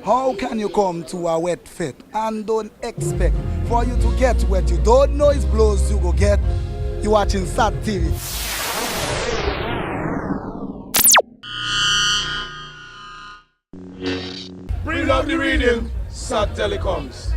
How can you come to a wet fit and don't expect for you to get wet? You don't know it's blows you go get. You watching SAT TV. Bring out the reading, SAT Telecoms.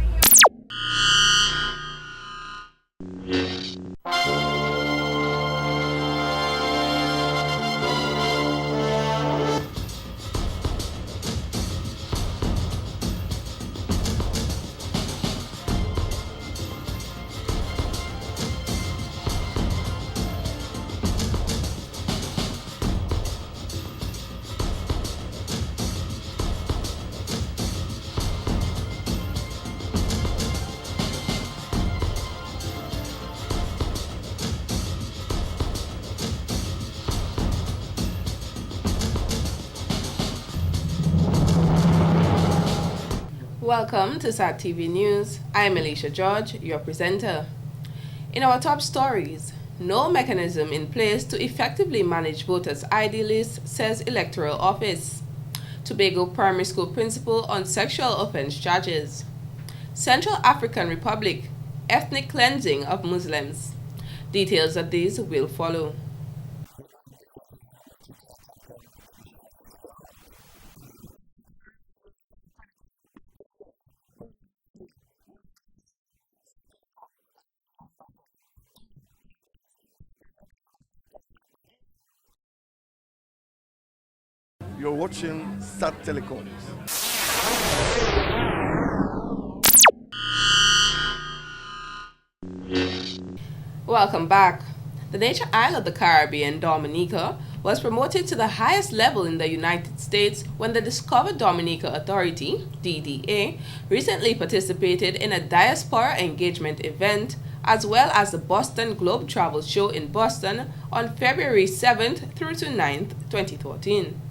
Welcome to SAT TV News. I am Alicia George, your presenter. In our top stories, no mechanism in place to effectively manage voters' ID lists, says Electoral Office. Tobago Primary School principal on sexual offense charges. Central African Republic, ethnic cleansing of Muslims. Details of these will follow. You're watching SAT Telecoms. Welcome back. The nature isle of the Caribbean, Dominica, was promoted to the highest level in the United States when the Discover Dominica Authority, DDA, recently participated in a diaspora engagement event as well as the Boston Globe Travel Show in Boston on February 7th through to 9th, 2014.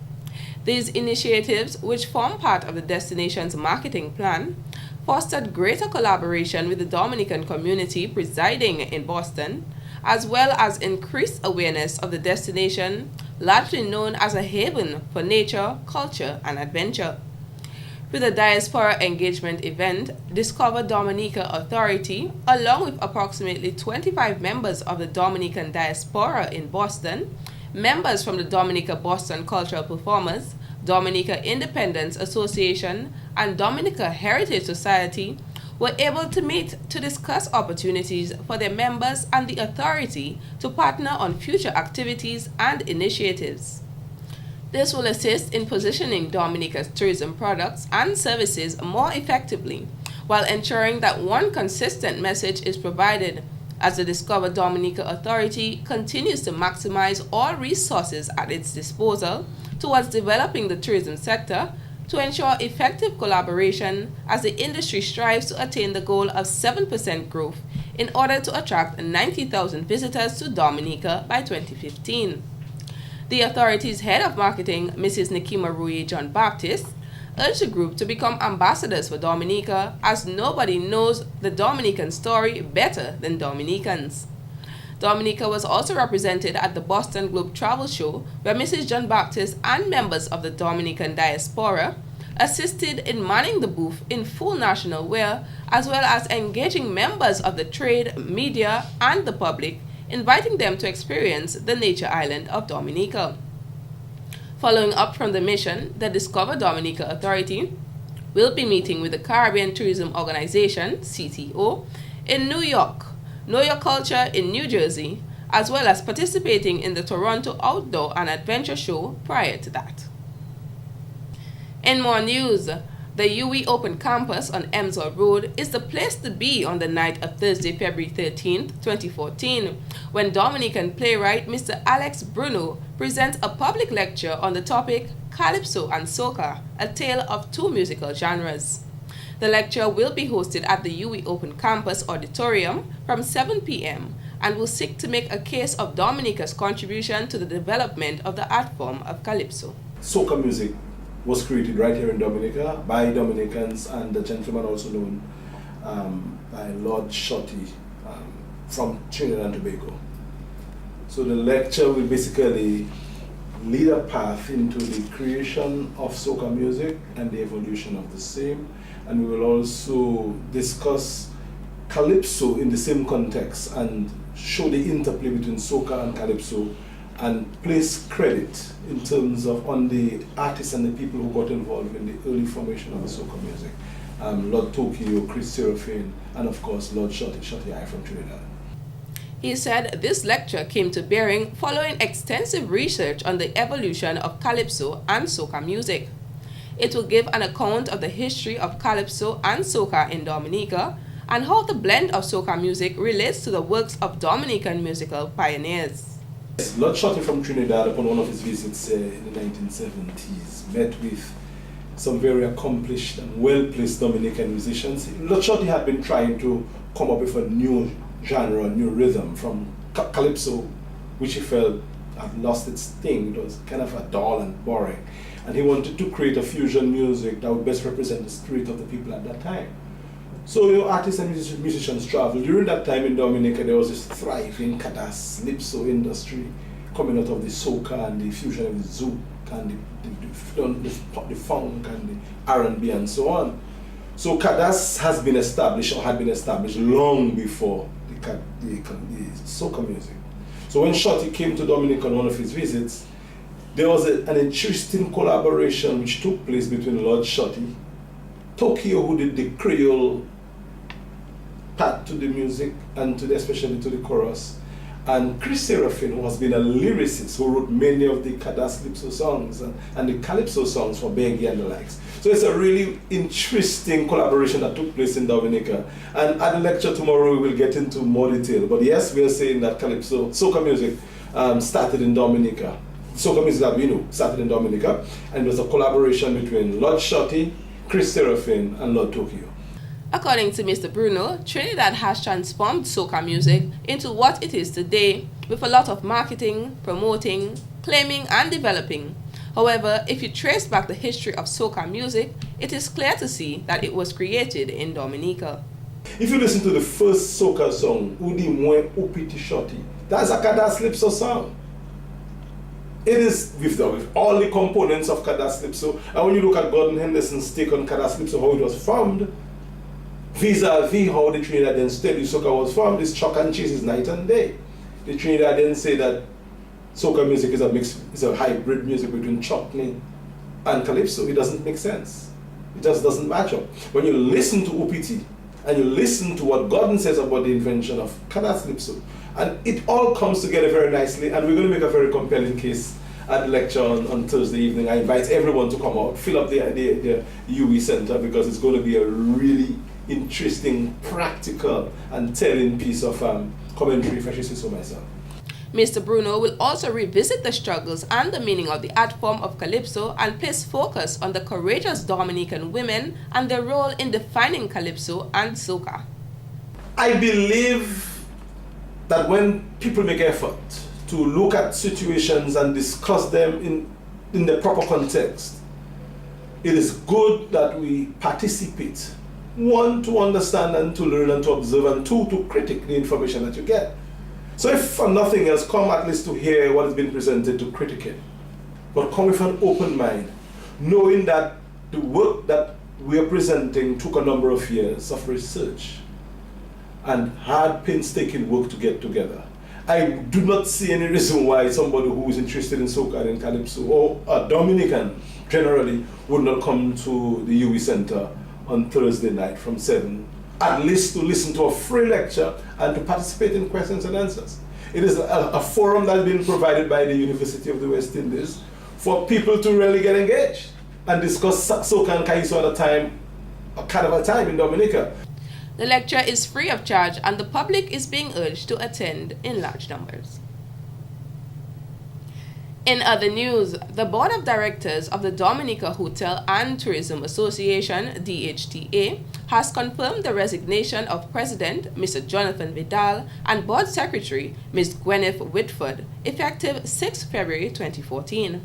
These initiatives, which form part of the destination's marketing plan, fostered greater collaboration with the Dominican community residing in Boston, as well as increased awareness of the destination, largely known as a haven for nature, culture, and adventure. With the Diaspora Engagement event, Discover Dominica Authority, along with approximately 25 members of the Dominican diaspora in Boston, members from the Dominica Boston Cultural Performers, Dominica Independence Association, and Dominica Heritage Society were able to meet to discuss opportunities for their members and the authority to partner on future activities and initiatives. This will assist in positioning Dominica's tourism products and services more effectively, while ensuring that one consistent message is provided as the Discover Dominica Authority continues to maximize all resources at its disposal towards developing the tourism sector to ensure effective collaboration as the industry strives to attain the goal of 7% growth in order to attract 90,000 visitors to Dominica by 2015. The authority's head of marketing, Mrs. Nikima Rui John Baptist, urged the group to become ambassadors for Dominica, as nobody knows the Dominican story better than Dominicans. Dominica was also represented at the Boston Globe Travel Show, where Mrs. John Baptist and members of the Dominican diaspora assisted in manning the booth in full national wear, as well as engaging members of the trade, media, and the public, inviting them to experience the nature island of Dominica. Following up from the mission, the Discover Dominica Authority will be meeting with the Caribbean Tourism Organization, CTO, in New York, Know Your Culture in New Jersey, as well as participating in the Toronto Outdoor and Adventure Show prior to that. In more news, the UWI Open Campus on Emsall Road is the place to be on the night of Thursday, February 13th, 2014, when Dominican playwright Mr. Alex Bruno presents a public lecture on the topic Calypso and Soca, a tale of two musical genres. The lecture will be hosted at the UWI Open Campus Auditorium from 7 p.m. and will seek to make a case of Dominica's contribution to the development of the art form of Calypso. Soca music was created right here in Dominica by Dominicans and a gentleman also known by Lord Shotty from Trinidad and Tobago. So the lecture will basically lead a path into the creation of soca music and the evolution of the same. And we will also discuss calypso in the same context and show the interplay between soca and calypso and place credit in terms of on the artists and the people who got involved in the early formation of the soca music. Lord Tokyo, Chris Serafin, and of course Lord Shotty I from Trinidad. He said this lecture came to bearing following extensive research on the evolution of calypso and soca music. It will give an account of the history of calypso and soca in Dominica and how the blend of soca music relates to the works of Dominican musical pioneers. Yes, Lord Shotty from Trinidad, upon one of his visits in the 1970s, met with some very accomplished and well-placed Dominican musicians. Lord Shotty had been trying to come up with a new genre, a new rhythm from calypso, which he felt had lost its sting. It was kind of a dull and boring. And he wanted to create a fusion music that would best represent the spirit of the people at that time. So artists and musicians traveled. During that time in Dominica, there was this thriving calypso industry coming out of the soca and the fusion of the zouk and the funk and the R&B and so on. So Cadas has been established or had been established long before the soca music. So when Shotty came to Dominica on one of his visits, there was an interesting collaboration which took place between Lord Shotty, Tokyo, who did the Creole part to the music and especially to the chorus, and Chris Serafin, who has been a lyricist who wrote many of the calypso songs and the calypso songs for Bengi and the likes. So it's a really interesting collaboration that took place in Dominica. And at the lecture tomorrow, we will get into more detail. But yes, we are saying that calypso, soca music started in Dominica. Soca music that we know started in Dominica. And it was a collaboration between Lord Shotty, Chris Serafin, and Lord Tokyo. According to Mr. Bruno, Trinidad has transformed soca music into what it is today, with a lot of marketing, promoting, claiming, and developing. However, if you trace back the history of soca music, it is clear to see that it was created in Dominica. If you listen to the first soca song, Udi Mwe Upiti Shotty, that's a calypso song. It is with all the components of calypso. And when you look at Gordon Henderson's take on calypso, how it was formed, vis-a-vis how the Trinidadian steady soca was formed, this chalk and cheese is night and day. The Trinidadians say that soca music is a hybrid music between chutney and calypso. It doesn't make sense. It just doesn't match up. When you listen to Upiti and you listen to what Gordon says about the invention of calypso, and it all comes together very nicely, and we're going to make a very compelling case at the lecture on Thursday evening. I invite everyone to come out, fill up the UE Center, because it's going to be a really interesting, practical, and telling piece of commentary, if I should say so myself. Mr. Bruno will also revisit the struggles and the meaning of the art form of calypso and place focus on the courageous Dominican women and their role in defining calypso and soca. I believe that when people make effort to look at situations and discuss them in the proper context, it is good that we participate. One, to understand and to learn and to observe, and two, to critique the information that you get. So if for nothing else, come at least to hear what has been presented, to critique it. But come with an open mind, knowing that the work that we are presenting took a number of years of research and hard, painstaking work to get together. I do not see any reason why somebody who is interested in soca and calypso, or a Dominican generally, would not come to the UE Center on Thursday night from 7, at least to listen to a free lecture and to participate in questions and answers. It is a forum that has been provided by the University of the West Indies for people to really get engaged and discuss soca and calypso at a carnival time in Dominica. The lecture is free of charge and the public is being urged to attend in large numbers. In other news, the Board of Directors of the Dominica Hotel and Tourism Association, DHTA, has confirmed the resignation of President Mr. Jonathan Vidal and Board Secretary Ms. Gwyneth Whitford, effective 6 February 2014.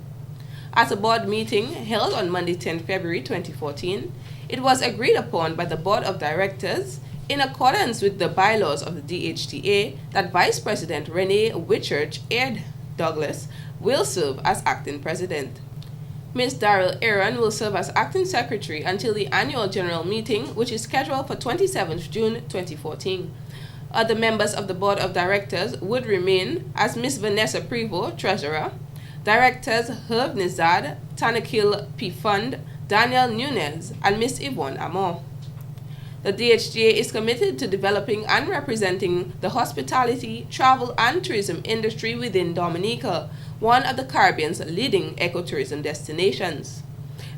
At a board meeting held on Monday 10 February 2014, it was agreed upon by the Board of Directors, in accordance with the bylaws of the DHTA, that Vice President Renee Whitchurch Aird Douglas will serve as acting president. Ms. Daryl Aaron will serve as acting secretary until the annual general meeting, which is scheduled for 27th June 2014. Other members of the board of directors would remain as Ms. Vanessa Prevost, treasurer, directors Herb Nizad, Tanakil P. Fund, Daniel Nunez, and Ms. Yvonne Amor. The DHGA is committed to developing and representing the hospitality, travel, and tourism industry within Dominica, one of the Caribbean's leading ecotourism destinations.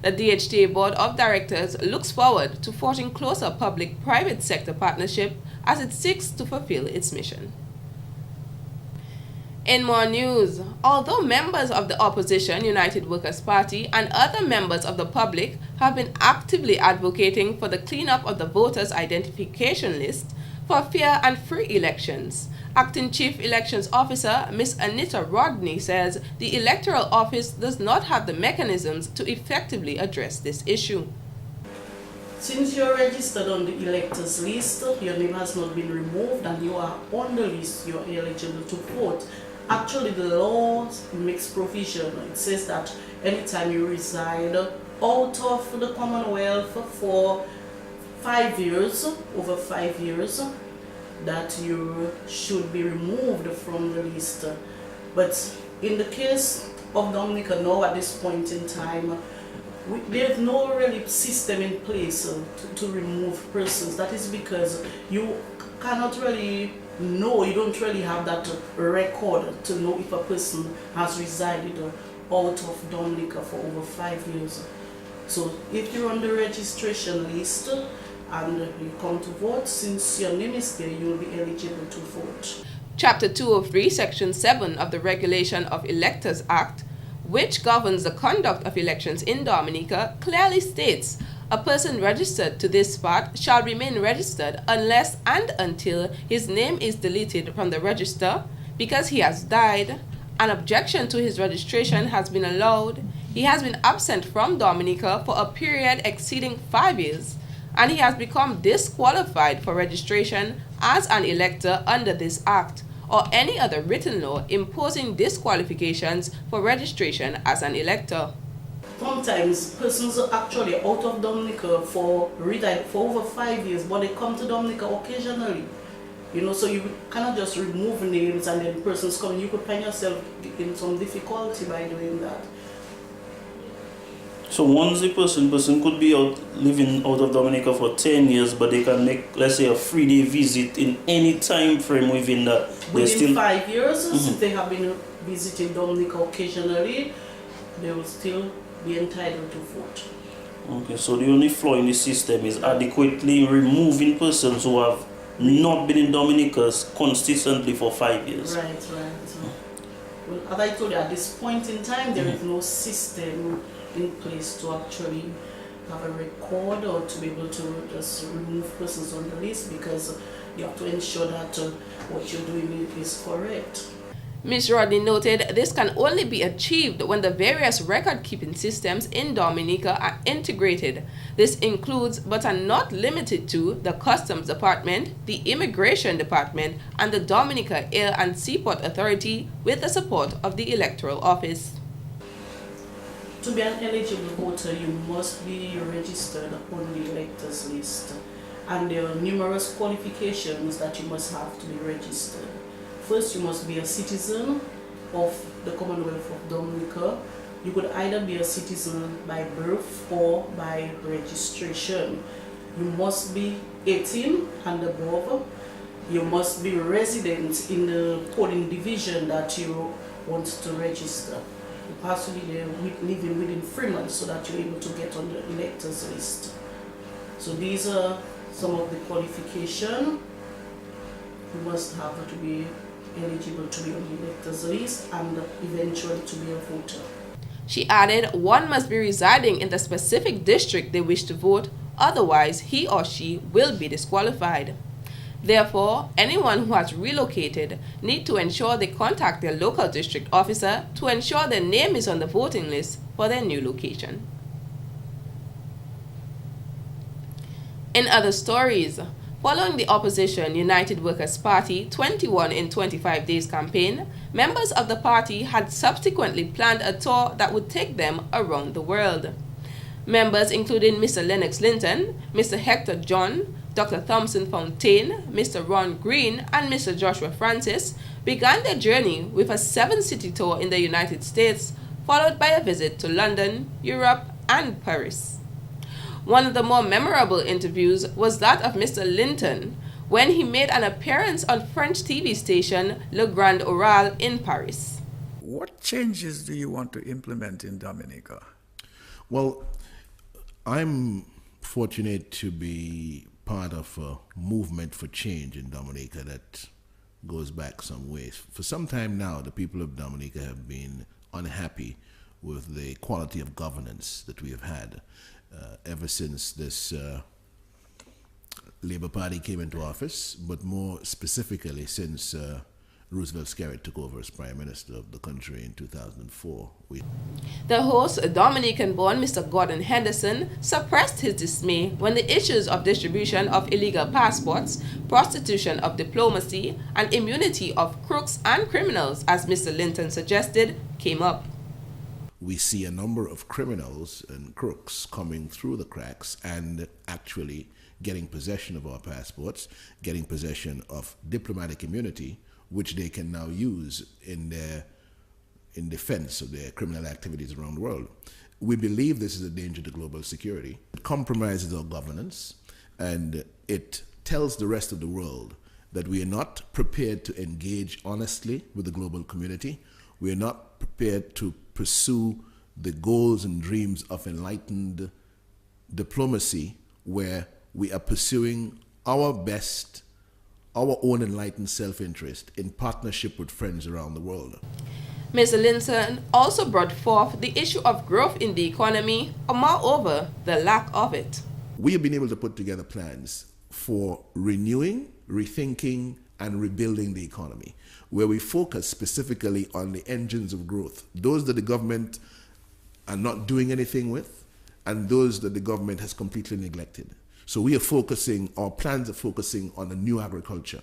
The DHGA Board of Directors looks forward to forging closer public-private sector partnership as it seeks to fulfill its mission. In more news, although members of the opposition United Workers' Party and other members of the public have been actively advocating for the cleanup of the voters' identification list for fair and free elections, Acting Chief Elections Officer Ms. Anita Rodney says the Electoral Office does not have the mechanisms to effectively address this issue. Since you're registered on the electors list, your name has not been removed and you are on the list, you're eligible to vote. Actually, the law makes provision. It says that anytime you reside out of the Commonwealth for 5 years, over 5 years, that you should be removed from the list. But in the case of Dominica now at this point in time, there's no really system in place to remove persons. That is because you cannot really know, you don't really have that record to know if a person has resided out of Dominica for over 5 years. So if you're on the registration list and you come to vote, since your name is there, you will be eligible to vote. Chapter 203, Section 7 of the Regulation of Electors Act, which governs the conduct of elections in Dominica, clearly states a person registered to this spot shall remain registered unless and until his name is deleted from the register because he has died, an objection to his registration has been allowed, he has been absent from Dominica for a period exceeding 5 years, and he has become disqualified for registration as an elector under this act, or any other written law imposing disqualifications for registration as an elector. Sometimes persons are actually out of Dominica for over 5 years, but they come to Dominica occasionally. You know, so you cannot just remove names and then persons come. You could find yourself in some difficulty by doing that. So once the person could be living out of Dominica for 10 years, but they can make, let's say, a 3-day visit in any time frame within that. Within 5 years, if they have been visiting Dominica occasionally, they will still be entitled to vote. Okay, so the only flaw in the system is adequately removing persons who have not been in Dominica consistently for 5 years. Right. Well, as I told you, at this point in time, there is no system in place to actually have a record or to be able to just remove persons on the list, because you have to ensure that what you're doing is correct. Ms. Rodney noted this can only be achieved when the various record-keeping systems in Dominica are integrated. This includes, but are not limited to, the Customs Department, the Immigration Department, and the Dominica Air and Seaport Authority with the support of the Electoral Office. To be an eligible voter, you must be registered on the electors list. And there are numerous qualifications that you must have to be registered. First, you must be a citizen of the Commonwealth of Dominica. You could either be a citizen by birth or by registration. You must be 18 and above. You must be resident in the polling division that you want to register. You have to be there living within 3 months so that you're able to get on the electors list. So these are some of the qualifications you must have to be eligible to be on the electors list and eventually to be a voter. She added, one must be residing in the specific district they wish to vote, otherwise he or she will be disqualified. Therefore, anyone who has relocated need to ensure they contact their local district officer to ensure their name is on the voting list for their new location. In other stories, Following the opposition United Workers' Party 21 in 25 days campaign, members of the party had subsequently planned a tour that would take them around the world. Members including Mr. Lennox Linton, Mr. Hector John, Dr. Thompson Fontaine, Mr. Ron Green, and Mr. Joshua Francis began their journey with a 7-city tour in the United States, followed by a visit to London, Europe, and Paris. One of the more memorable interviews was that of Mr. Linton when he made an appearance on French TV station Le Grand Oral in Paris. What changes do you want to implement in Dominica? Well, I'm fortunate to be part of a movement for change in Dominica that goes back some ways. For some time now, the people of Dominica have been unhappy with the quality of governance that we have had ever since this Labour Party came into office, but more specifically since Roosevelt Skerrit took over as Prime Minister of the country in 2004. The host, Dominican-born Mr. Gordon Henderson, suppressed his dismay when the issues of distribution of illegal passports, prostitution of diplomacy, and immunity of crooks and criminals, as Mr. Linton suggested, came up. We see a number of criminals and crooks coming through the cracks and actually getting possession of our passports, getting possession of diplomatic immunity, which they can now use in defense of their criminal activities around the world. We believe this is a danger to global security. It compromises our governance, and it tells the rest of the world that we are not prepared to engage honestly with the global community. We are not prepared to pursue the goals and dreams of enlightened diplomacy, where we are pursuing our best, our own enlightened self-interest in partnership with friends around the world. Mr. Linton also brought forth the issue of growth in the economy, or moreover, the lack of it. We have been able to put together plans for renewing, rethinking, and rebuilding the economy, where we focus specifically on the engines of growth, those that the government are not doing anything with, and those that the government has completely neglected. So we are focusing, our plans are focusing on a new agriculture,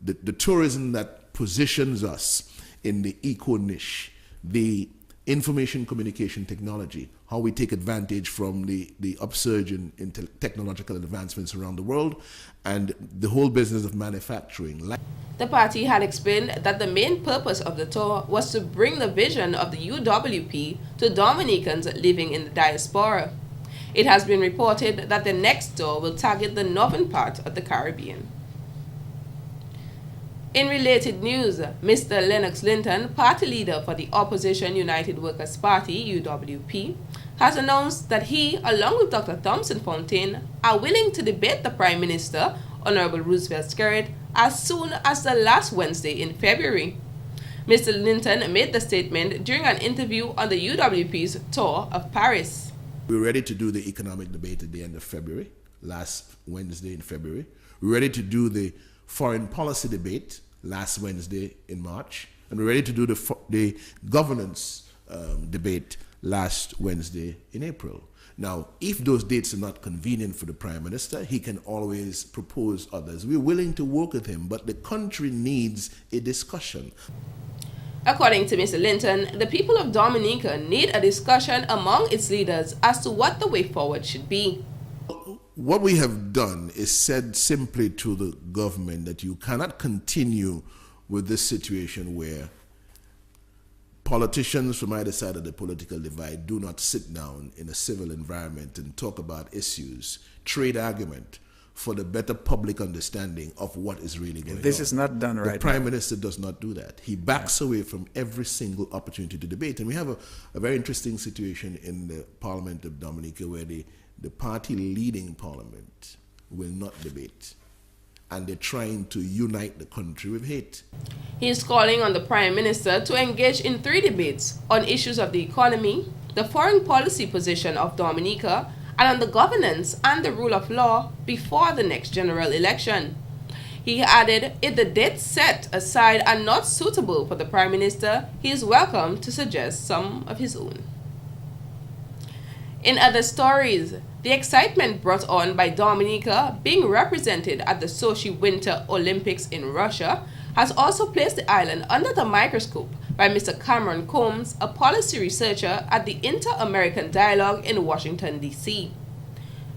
the tourism that positions us in the eco niche, the information communication technology, how we take advantage from the upsurge in technological advancements around the world, and the whole business of manufacturing. The party had explained that the main purpose of the tour was to bring the vision of the UWP to Dominicans living in the diaspora. It has been reported that the next tour will target the northern part of the Caribbean. In related news, Mr. Lennox Linton, party leader for the opposition United Workers' Party, UWP, has announced that he, along with Dr. Thompson Fontaine, are willing to debate the Prime Minister, Honorable Roosevelt Skerrit, as soon as the last Wednesday in February. Mr. Linton made the statement during an interview on the UWP's tour of Paris. We're ready to do the economic debate at the end of February, last Wednesday in February. We're ready to do the foreign policy debate last Wednesday in March. And we're ready to do the governance debate last Wednesday in April. Now, if those dates are not convenient for the Prime Minister, he can always propose others. We're willing to work with him, but the country needs a discussion. According to Mr. Linton, the people of Dominica need a discussion among its leaders as to what the way forward should be. What we have done is said simply to the government that you cannot continue with this situation where politicians from either side of the political divide do not sit down in a civil environment and talk about issues, trade argument, for the better public understanding of what is really going on. This is not done right. The Prime Minister does not do that. He backs away from every single opportunity to debate. And we have a very interesting situation in the Parliament of Dominica where the party leading Parliament will not debate. And they're trying to unite the country with hate. He is calling on the Prime Minister to engage in 3 debates on issues of the economy, the foreign policy position of Dominica, and on the governance and the rule of law before the next general election. He added, if the dates set aside are not suitable for the Prime Minister, he is welcome to suggest some of his own. In other stories, The excitement brought on by Dominica being represented at the Sochi Winter Olympics in Russia has also placed the island under the microscope by Mr. Cameron Combs, a policy researcher at the Inter-American Dialogue in Washington, D.C.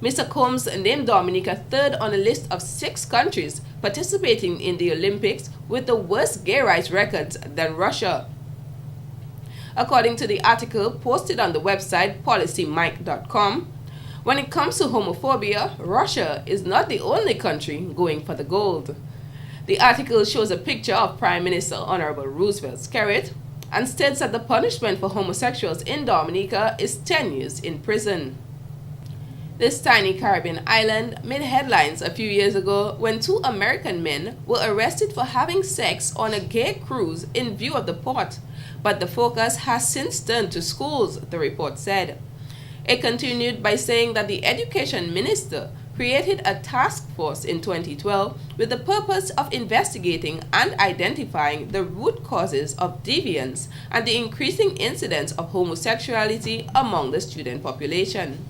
Mr. Combs named Dominica third on a list of 6 countries participating in the Olympics with the worst gay rights records than Russia. According to the article posted on the website policymike.com, when it comes to homophobia, Russia is not the only country going for the gold. The article shows a picture of Prime Minister Honorable Roosevelt Skerrit and states that the punishment for homosexuals in Dominica is 10 years in prison. This tiny Caribbean island made headlines a few years ago when 2 American men were arrested for having sex on a gay cruise in view of the port, but the focus has since turned to schools, the report said. It continued by saying that the education minister created a task force in 2012 with the purpose of investigating and identifying the root causes of deviance and the increasing incidence of homosexuality among the student population.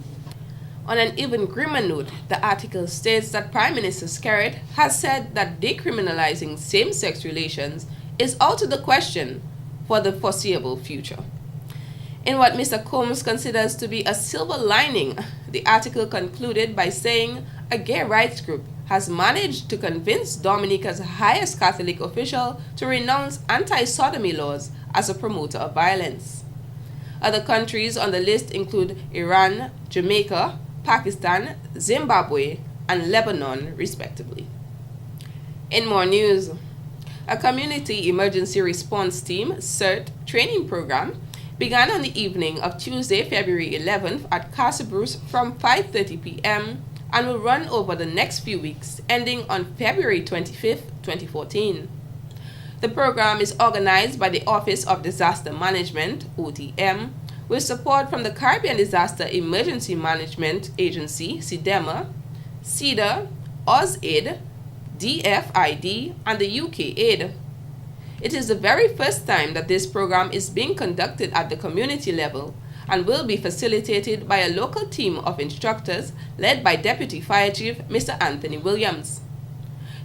On an even grimmer note, the article states that Prime Minister Skerrit has said that decriminalizing same-sex relations is out of the question for the foreseeable future. In what Mr. Combs considers to be a silver lining, the article concluded by saying a gay rights group has managed to convince Dominica's highest Catholic official to renounce anti-sodomy laws as a promoter of violence. Other countries on the list include Iran, Jamaica, Pakistan, Zimbabwe, and Lebanon, respectively. In more news, a Community Emergency Response Team CERT training program began on the evening of Tuesday, February 11th at Casa Bruce from 5:30 p.m. and will run over the next few weeks, ending on February 25th, 2014. The program is organized by the Office of Disaster Management, ODM, with support from the Caribbean Disaster Emergency Management Agency, CIDEMA, CEDA, AusAid, DFID, and the UKAid. It is the very first time that this program is being conducted at the community level and will be facilitated by a local team of instructors led by Deputy Fire Chief Mr. Anthony Williams.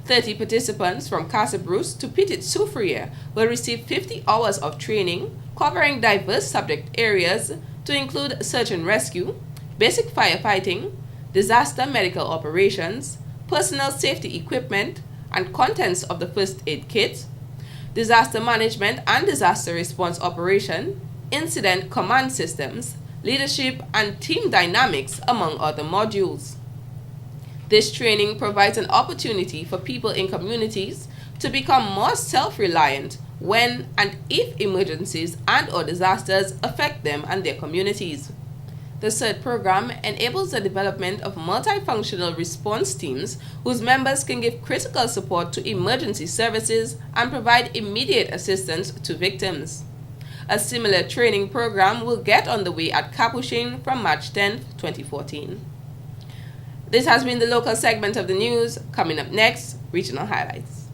30 participants from Casa Bruce to Petit Soufriere will receive 50 hours of training covering diverse subject areas to include search and rescue, basic firefighting, disaster medical operations, personal safety equipment and contents of the first aid kit, disaster management and disaster response operation, incident command systems, leadership and team dynamics, among other modules. This training provides an opportunity for people in communities to become more self-reliant when and if emergencies and/or disasters affect them and their communities. The CERT program enables the development of multifunctional response teams whose members can give critical support to emergency services and provide immediate assistance to victims. A similar training program will get underway at Capuchin from March 10, 2014. This has been the local segment of the news. Coming up next, regional highlights.